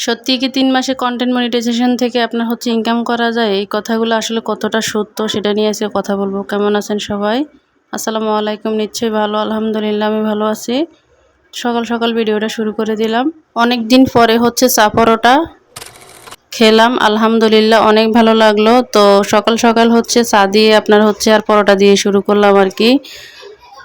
সত্যি কি ৩ মাসে কন্টেন্ট মনিটাইজেশন থেকে আপনার হচ্ছে ইনকাম করা যায়? এই কথাগুলো আসলে কতটা সত্য সেটা নিয়ে আজকে কথা বলবো। কেমন আছেন সবাই? আসসালামু আলাইকুম। নিশ্চয়ই ভালো, আলহামদুলিল্লাহ আমি ভালো আছি। সকাল সকাল ভিডিওটা শুরু করে দিলাম। অনেক দিন পরে হচ্ছে চা পরোটা খেলাম, আলহামদুলিল্লাহ অনেক ভালো লাগলো। তো সকাল সকাল হচ্ছে চা দিয়ে আপনার হচ্ছে আর পরোটা দিয়ে শুরু করলাম আর কি।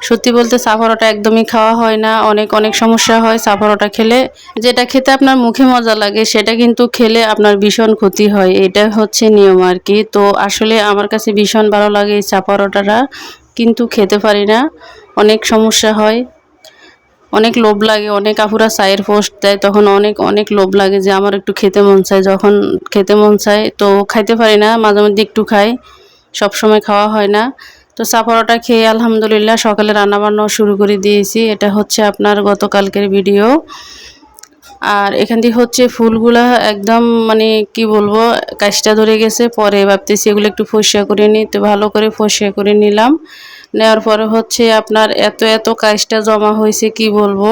সত্যি বলতে চা পরোটা একদমই খাওয়া হয় না, অনেক অনেক সমস্যা হয় চা পরোটা খেলে। যেটা খেতে আপনার মুখে মজা লাগে সেটা কিন্তু খেলে আপনার ভীষণ ক্ষতি হয়, এটা হচ্ছে নিয়ম আর কি। তো আসলে আমার কাছে ভীষণ ভালো লাগে এই চা পরোটাটা, কিন্তু খেতে পারি না, অনেক সমস্যা হয়, অনেক লোভ লাগে। অনেক আপুরা চায়ের পোস্ট দেয়, তখন অনেক অনেক লোভ লাগে যে আমার একটু খেতে মন চায়। যখন খেতে মন চায় তো খাইতে পারি না, মাঝে মধ্যে একটু খাই, সব সময় খাওয়া হয় না। তো চা পরোটা খেয়ে আলহামদুলিল্লাহ সকালে রান্নাবান্নাও শুরু করে দিয়েছি। এটা হচ্ছে আপনার গতকালকের ভিডিও। আর এখান থেকে হচ্ছে ফুলগুলা একদম মানে কি বলবো, কাজটা ধরে গেছে। পরে ভাবতেছি এগুলো একটু ফসিয়া করে নিই, তো ভালো করে ফসিয়া করে নিলাম। নেওয়ার পরে হচ্ছে আপনার এত এত কাজটা জমা হয়েছে কি বলবো।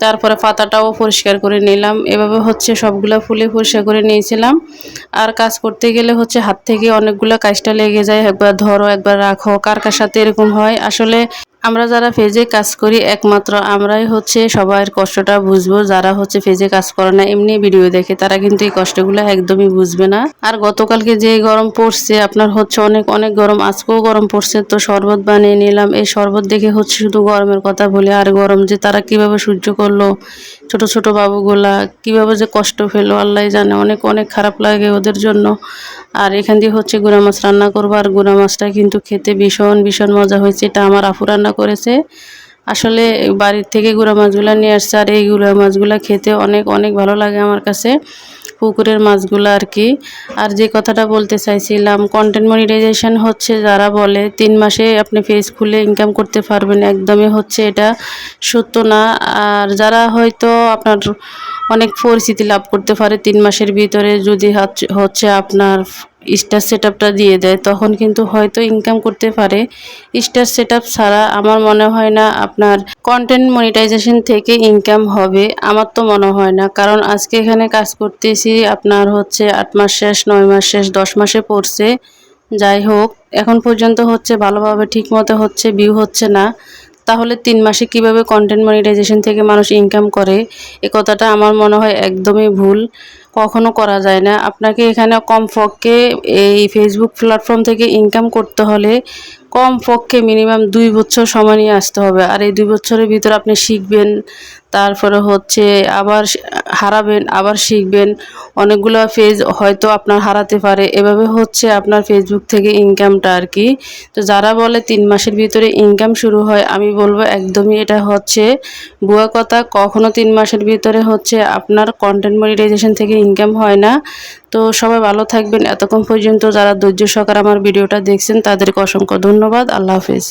তারপরে পাতাটাও পরিষ্কার করে নিলাম। এভাবে হচ্ছে সবগুলা ফুলে পরিষ্কার করে নিয়েছিলাম। আর কাজ করতে গেলে হচ্ছে হাত থেকে অনেকগুলো কাজটা লেগে যায়, একবার ধরো একবার রাখো, কার কার সাথে এরকম হয়। আসলে আমরা যারা ফেজে কাজ করি একমাত্র আমরাই হচ্ছে সবার কষ্টটা বুঝবো। যারা হচ্ছে ফেজে কাজ করে না, এমনি ভিডিও দেখে, তারা কিন্তু এই কষ্টগুলো একদমই বুঝবে না। আর গতকালকে যে গরম পড়ছে আপনার হচ্ছে অনেক অনেক গরম, আজকেও গরম পড়ছে। তো শরবত বানিয়ে নিলাম। এই শরবত দেখে হচ্ছে শুধু গরমের কথা বলি, আর গরম যে তারা কিভাবে সহ্য করলো, ছোট ছোট বাবুগুলা কিভাবে যে কষ্ট পেলো আল্লাহ জানে। অনেক অনেক খারাপ লাগে ওদের জন্য। আর এখান দিয়ে হচ্ছে গুঁড়া মাছ রান্না করবো। আর গুঁড়া মাছটা কিন্তু খেতে ভীষণ ভীষণ মজা হয়েছে। এটা আমার আপু রান্না করেছে। আসলে বাড়ির থেকে গুঁড়া মাছগুলো নিয়ে আসছে, আর এই গুঁড়া মাছগুলো খেতে অনেক অনেক ভালো লাগে আমার কাছে, পুকুরের মাছগুলো আর কি। আর যে কথাটা বলতে চাইছিলাম, কন্টেন্ট মনিটাইজেশন হচ্ছে যারা বলে ৩ মাসে আপনি পেজ খুলে ইনকাম করতে পারবেন, একদমই হচ্ছে এটা সত্য না। আর যারা হয়তো আপনার অনেক পরিচিতি লাভ করতে পারে ৩ মাসের ভিতরে, যদি হচ্ছে আপনার স্টার সেটআপটা দিয়ে দেয়, তখন কিন্তু হয়তো ইনকাম করতে পারে। স্টার সেটআপ ছাড়া আমার মনে হয় না আপনার কন্টেন্ট মনিটাইজেশন থেকে ইনকাম হবে, আমার তো মনে হয় না। কারণ আজকে এখানে কাজ করতেছি আপনার হচ্ছে 8 মাস শেষ, 9 মাস শেষ, 10 মাসে পড়ছে। যাই হোক, এখন পর্যন্ত হচ্ছে ভালোভাবে ঠিক মতো হচ্ছে ভিউ হচ্ছে না। তাহলে 3 মাসে কিভাবে কন্টেন্ট মনিটাইজেশন থেকে মানুষ ইনকাম করে, এ কথাটা আমার মনে হয় একদমই ভুল, কখনো করা যায় না। আপনাকে এখানে কমপক্ষে এই ফেসবুক প্ল্যাটফর্ম থেকে ইনকাম করতে হলে কমপক্ষে মিনিমাম 2 বছর সময় নিয়ে আসতে হবে। আর এই 2 বছরের ভিতরে আপনি শিখবেন, তারপরে হচ্ছে আবার হারাবেন, আবার শিখবেন। অনেকগুলো পেজ হয়তো আপনার হারাতে পারে, এভাবে হচ্ছে আপনার ফেসবুক থেকে ইনকামটা আর কি। তো যারা বলে 3 মাসের ভিতরে ইনকাম শুরু হয়, আমি বলবো একদমই এটা হচ্ছে ভুয়া কথা। কখনো 3 মাসের ভিতরে হচ্ছে আপনার কন্টেন্ট মনিটাইজেশন থেকে ইনকাম হয় না। তো সবাই ভালো থাকবেন। এতক্ষণ পর্যন্ত যারা ধৈর্য সহকারে আমার ভিডিওটা দেখছেন তাদেরকে অসংখ্য ধন্যবাদ। আল্লাহ হাফেজ।